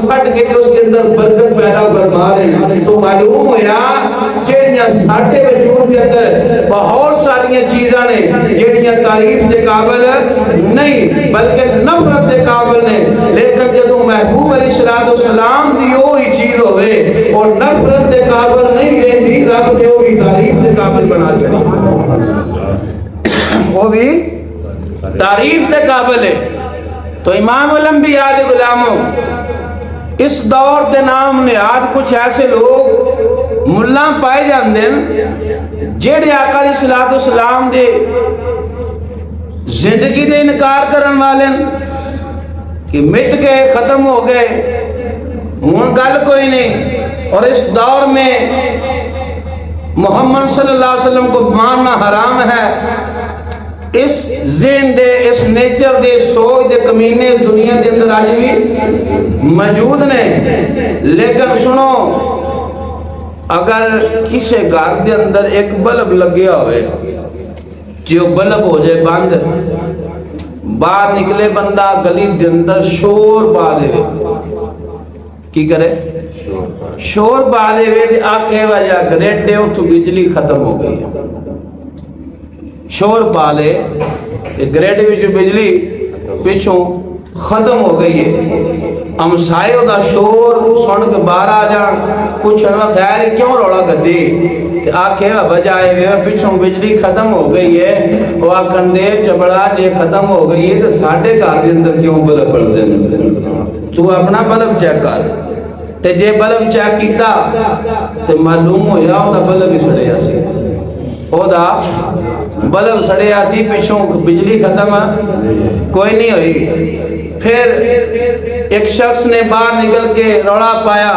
سٹ کے جو اس کے اندر برکت پیدا فرما رہے ہیں. تو معلوم ہویا جڑیاں ساڈے وجود کے اندر بہت ساری چیزاں نے جڑیاں تعریف کے قابل نہیں بلکہ نفرت کے قابل نے. لیکن جدوں محبوب علیہ السلام دی وہی چیز ہوئے اور نفرت کے قابل نہیں رہتی, رب نے وہی تعریف کے قابل بنا دیا, وہ بھی تعریف کے قابل ہے. تو امام الانبیاء دے غلاموں, اس دور دے نام نہاد کچھ ایسے لوگ ملا پائے جاندے جڑے آقا علیہ السلام دے زندگی دے انکار کرن والے کہ مٹ گئے, ختم ہو گئے, ہون گل کوئی نہیں. اور اس دور میں محمد صلی اللہ علیہ وسلم کو ماننا حرام ہے. اس ذہن دے, اس نیچر دے, سوچ دے کمینے اس دنیا دے اندر آج بھی موجود نے. لیکن سنو, اگر کسی گھر دے اندر ایک بلب لگیا ہوئے, جو بلب ہو جائے بند, باہر نکلے بندہ گلی دے اندر شور پا دے, کی کرے؟ شور پا دے, آکے وجہ گریڈ دے تو بجلی ختم ہو گئی. شور پا لے, گریڈ وچ بجلی پچھوں ختم ہو گئی ہے. امسائے دا شور سن کے باہر آ جان, پوچھنا خیر کیوں روڑا گدی, آکھے بجائے وے پچھوں بجلی ختم ہو گئی ہے. وہ آکھن دے چبڑا جے ختم ہو گئی ہے تو ساڈے گھر دے اندر کیوں بلب بڑھ دے؟ تو اپنا بلب چیک کر. تے جے بلب چیک کیتا تے معلوم ہویا او دا بلب ہی سڑیا سی, او دا بلب سڑیا سی, پچھوں بجلی ختم کوئی نہیں ہوئی. پھر ایک شخص نے باہر نکل کے روڑا پایا,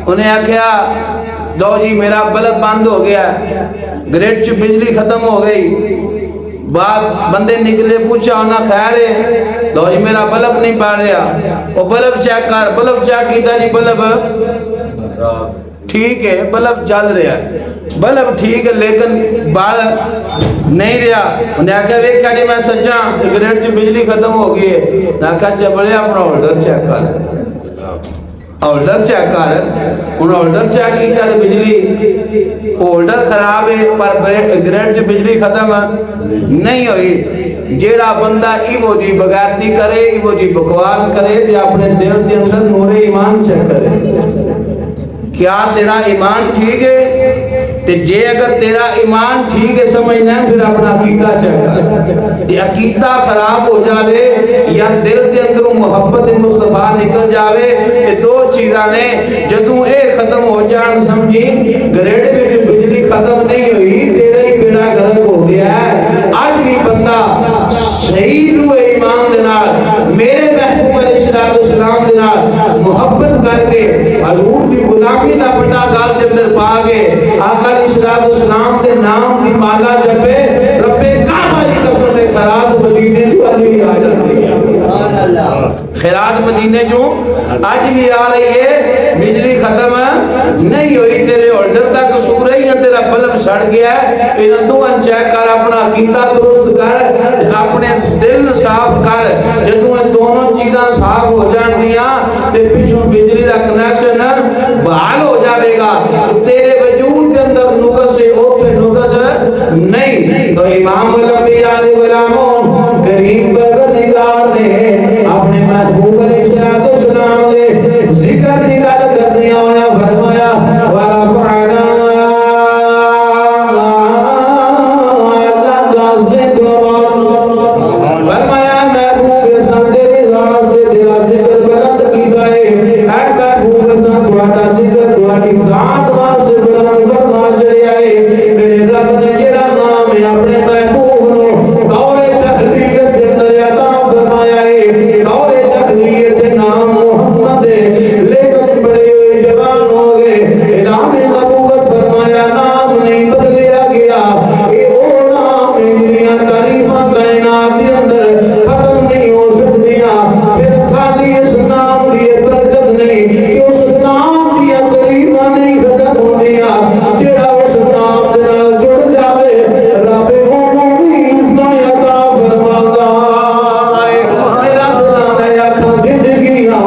انہیں آکھیا دو جی میرا بلب بند ہو گیا, گریڈ چ بجلی ختم ہو گئی. بعد بندے نکلے, پوچھا انہاں خیر ہے, دو جی میرا بلب نہیں پڑ رہا. وہ بلب چیک کر, بلب چیک کیتا جی بلب ٹھیک ہے, بلب چل رہا ہے, بلب ٹھیک ہے لیکن بال نہیں رہا. انہیں آکھا ویکھا جی میں سچا گریڈ چ بجلی ختم ہو گئی ہے. انہیں آکھا چبڑے اپنا ہولڈر چیک کر, ہولڈر چیک کر. انہیں ہولڈر چیک کیتا تو بجلی ہولڈر خراب ہے پر گریڈ چ بجلی ختم نہیں ہوئی. جیڑا بندہ ایوو جی بغیرتی کرے, ایوو جی بکواس کرے, جو اپنے دل کے اندر نور ایمان چیک کرے کیا تیرا ایمان ٹھیک ہے. تے جے اگر تیرا ایمان ٹھیک ہے سمجھنا ہے, پھر اپنا عقیدہ چاہتا. یہ عقیدہ خراب ہو جاوے یا دل کے اندروں محبت مصطفیٰ نکل جاوے, یہ دو چیزاں نے. جدوں اے ختم ہو جان سمجھی گریڈ میں جو بجلی ختم نہیں ہوئی, تیرا ہی بیڑا غرق ہو گیا ہے. آج بھی بندہ صحیح روح ایمان دے نال میرے محبوب علیہ السلام دے نال محبت کر کے حضور دی غلامی دا پٹا گال دے اندر پا کے آقا علیہ السلام دے نام دی مالا جپے, رب کعبہ دی قسم ہے خیرات مدینے جو آج بھی آ جاتی ہے. خیرات مدینے جو آج بھی آ رہی ہے, بجلی ختم نہیں ہوئی. تیرے ہولڈر دا قصور ہے یا تیرا بلب سڑ گیا ہے؟ انہاں دوہاں چیک کر, اپنا عقیدہ درست کر, اپنے دل صاف کر. جدوں یہ دونوں چیزاں صاف ہو جان گیا تے پچھوں بجلی دا کنیکشن بحال ہو جاوے گا. تیرے وجود کے اندر نقص ہے, اوتھے نقص نہیں. تو امام الانبیاء دے غلاموں, کریم پروردگار نے اپنے محبوب علیہ السلام دے ذکر دی گل کرنے ہویا فرمایا ورفعنا لک ذکرک. فرمایا محبوب سان تیری راز دے تیرا ذکر بلند کیتا ہے. اے محبوب سان تہاڈا ذکر تہاڈی ذات واسطے بلند فرما چڑھیا ہے. میرے رب نے جڑا نام ہے اپنے محبوب نو دور تخلیق دے اندر عطا فرمایا ہے. دور تخلیق دے نام محمد ہے, لیکن بڑے ہوئے جوان ہو گئے. اعلان نبوت فرمایا نام نہیں بدلیا گیا. اے او نام ہے دنیا تعریفاں کائنات دے اندر ختم نہیں ہو سکتیاں. پھر خالی اس نام دی برکت نہیں کہ اس نام دی تعریفاں نہیں ختم ہوندیاں. جڑا اس نام دے نال جڑ جاوے رب اونوں بھی عزت عطا فرماتا ہے. میرا دل ہے اکھاں زندگیاں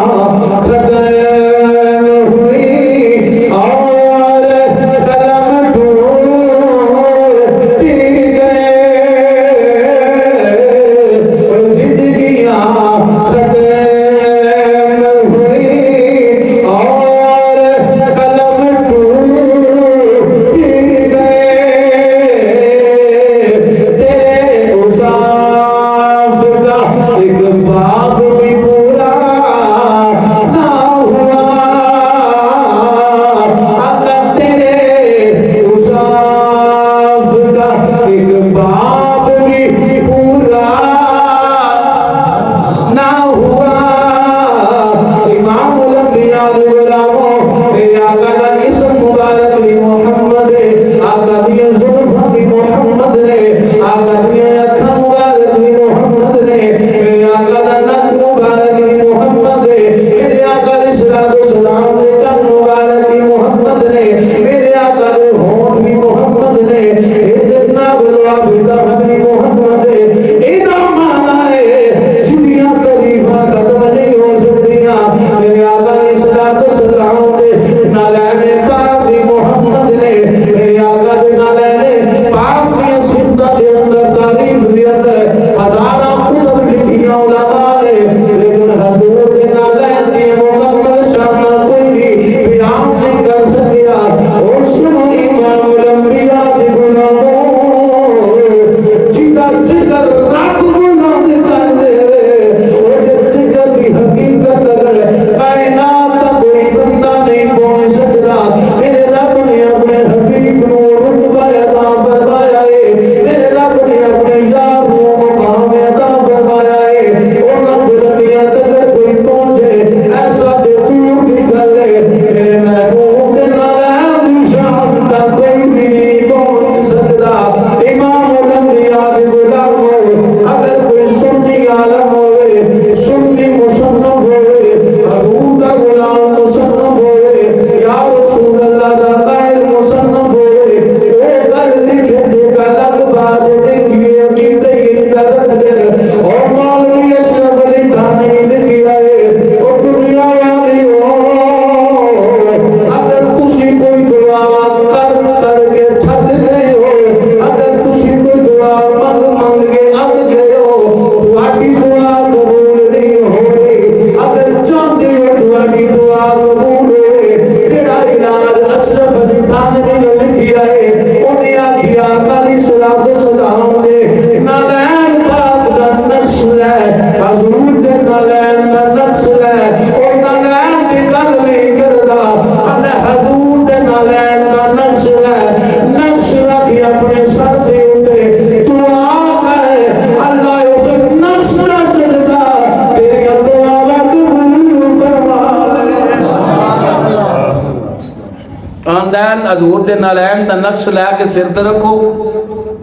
فرماندین حضور دے نالین دا نقش لے کے سر تے رکھو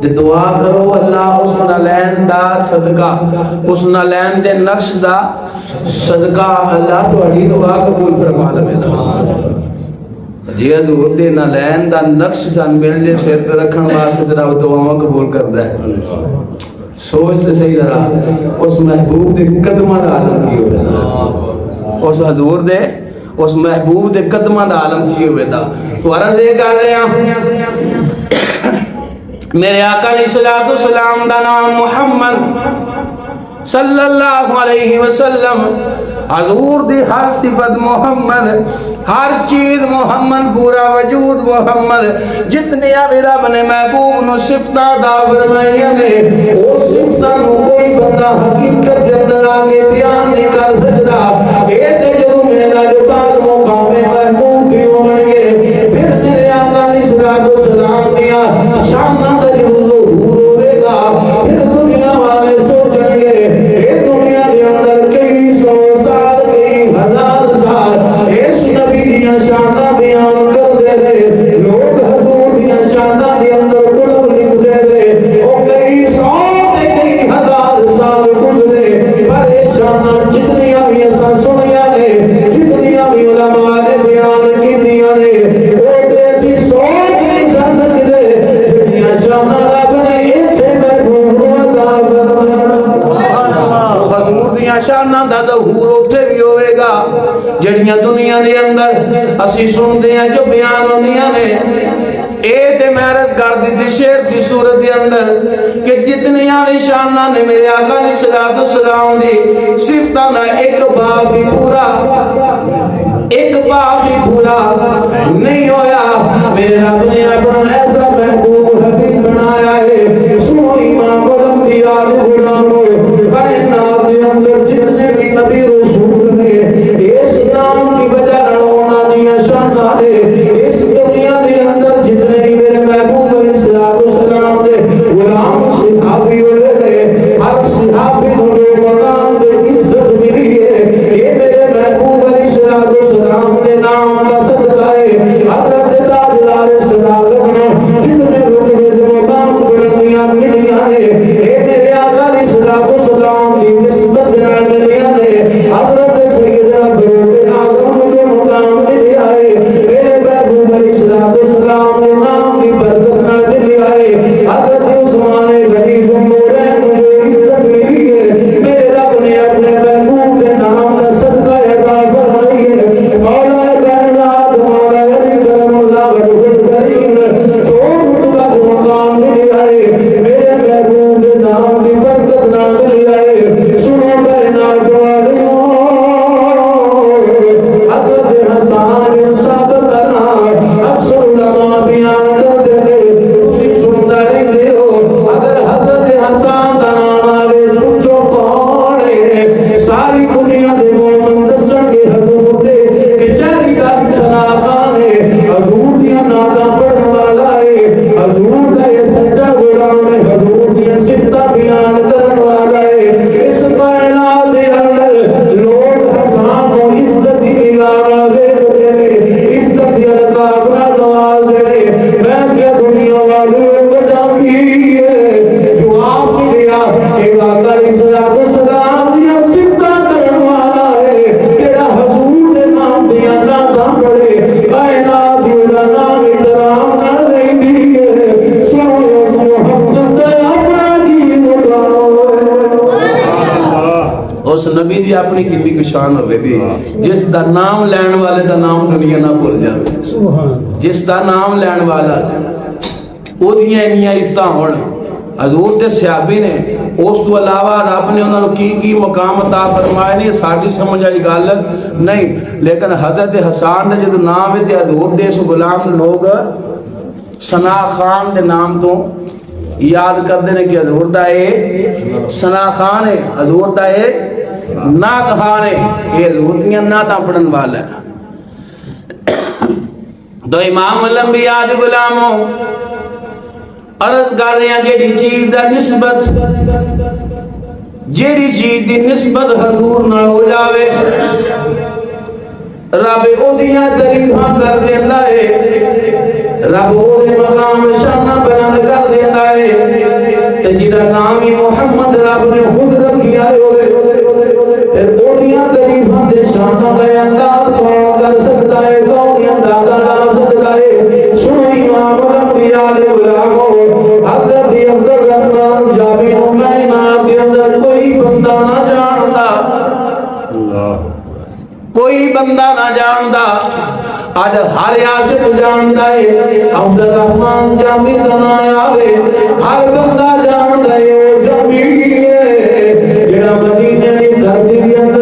تے دعا کرو اللہ اس نالین دا صدقہ اس نالین دے نقش دا صدقہ اللہ تہاڈی دعا قبول فرما لے جی حضور دے نالین دا نقش سان مل جے سر تے رکھن واسطے ذرا دعاواں قبول کردا ہے سوچ سے صحیح ذرا اس محبوب دے قدماں دا عالم کی ہوے اس حضور دے اس محبوب دے قدماں دا عالم کی ہوے دا تو عرض یہ کر رہے ہیں میرے آقا علیہ الصلوۃ والسلام دا نام محمد صلی اللہ علیہ وسلم حضور دی ہر صفت محمد ہر چیز محمد پورا وجود محمد جتنے اب رب نے محبوب نو صفتہ دا فرمائیاں نے اس صفتہ نو کوئی بندہ حقیقت کے اندر آگے بیان نہیں کر سکتا اے تے جو میرا جو بعد مقام محبوب بھی ہوئیں گے پھر میرے آقا علیہ الصلوۃ والسلام دیا شانہ دا جو ظہور ہوئے گا پھر دنیا والے سوچیں گے اے دنیا کے اندر کئی سو سال کئی ہزار سال اس نبی دیا شانہ بیان کر دے رہے لوگ حضور دیا شانہ دے اندر قلب لکھ دے رہے او کئی سو کئی ہزار سال گزرے پر اے شانہ جتنی بھی ایسا سنیا نے جتنی بھی علماء نے بیان کیتیاں نے او ایسی سوچ نہیں سا سکتے دنیا شانہ رب نے ایتھے محبوب عطا فرمایا حضور دیا شانہ دا ظہور اوتھے بھی ہوئے گا جڑیاں دنیا دے اندر اسی سنتے ہیں جو بیان ہوندیاں نے اے تے محرز کر دیتی شیر کی صورت دے اندر کہ جتنیاں بھی شانہ نے میرے آقا علیہ الصلوۃ والسلام دی صفتہ نہ ایک باب بھی پورا نہیں ہویا میرے رب نے اپنا ایسا محبوب حبیب بنایا ہے سنو امام الانبیاء غلاموں کائنات دے اندر جتنے بھی نبی رسول نے اس نام کی وجہ رونا دیا شانہ نے اس دنیا دے اندر جتنے بھی میرے محبوب علیہ الصلوۃ والسلام نے غلام صحابی ہوئے نے ہر صحابی کو مقام دے عزت ملی ہے یہ میرے محبوب علیہ الصلوۃ والسلام نے نام کا صدقہ ہے حضرت تاجدار صداقت میں جتنے رتبے دے مقام بلندیاں ملیاں نے اے میرے آقا علیہ الصلوۃ والسلام کی نسبت نال ملیاں نے حضرت سیدنا فاروق اعظم کو مقام ملیا ہے میرے محبوب علیہ الصلوۃ والسلام نے نام کی برکت نال ملیا ہے حضرت عثمان غنی ذوالنورین کو عزت ملی ہے میرے رب نے اپنے محبوب کے نام کا صدقہ عطا فرمائی ہے مولا کائنات مولا علی کرم اللہ وجہ الکریم جو رتبہ مقام ملیا ہے میرے محبوب کے نام کی برکت نال ملیا ہے سنو کائنات والیوں حضرت حسان بن ثابت کا نام اکثر علماء بیان کرتے ہیں اسی سنتا رہتے ہو اگر حضرت حسان کا نام آوے پوچھو کون ہے ساری دنیا دے مومن دسن کے حضور دے بیچاری کا سنا خان ہے حضور دیا نادا پڑھن والا ہے حضور دا یہ سچا غلام ہے حضور دیا صفتہ بیان کرن والا ہے اس کائنات دے اندر لوگ حسان کو عزت کی نگاہ دیکھتے ہیں عزت کی القاب نہ نواز دے میں کیا دنیا والوں بڑا کی ہے جو آپ ملیا کہ آقا علیہ الصلوۃ والسلام دیا صفتہ کرن والا ہے جڑا حضور دے نام دیا نادا پڑھے کائنات دی نام احترام نہ لیندی ہے سنو محمد دا اپنا کی مقام اس نبی دی اپنی کتنی شان ہوے گی جس دا نام لین والے دا نام دنیا نہ بھول جاوے سبحان جس دا نام لین والا او دیاں انیاں عزتاں ہون حضور دے صحابی نے اس تو علاوہ رب نے انہوں نے کی مقام عطا فرمائے نہیں ساڑھی سمجھ آئی گال نہیں لیکن حضرت حسان نے جدو نام ہے حضور دے اس غلام لوگ ثنا خان دے نام تو یاد کر دینے کہ حضور دا اے ثنا خان ہے حضور دا اے نات خان ہے یہ حضور دیاں ناتاں پڑھن والا ہے دو امام الانبیاء دے غلاموں عرض کر رہے ہیں جیڑی چیز دا نسبت جیڑی چیز دی نسبت حضور نہ ہو جاوے رب اودیاں تعریفاں کر دیندا ہے، رب اودے مقام شان بلند کر دیندا ہے، تے جدا نام ہی محمد رب نے خود رکھیا ہوئے، پھر اودیاں تعریفاں دے شاناں دے انداز کون کر سکتا ہے، کون انداز لا سکتا ہے؟ سنو امام الانبیاء دے غلاموں، حضرت عبد الرحمن جابر مینا کے اندر کوئی بندہ نہ جاندا، کوئی بندہ نہ جاندا، آج ہر عاشق جاندا ہے عبد الرحمن جامی دا نام آوے، ہر بندہ جاندا ہے وہ جامی ہے جڑا مدینے دی دھرتی دے اندر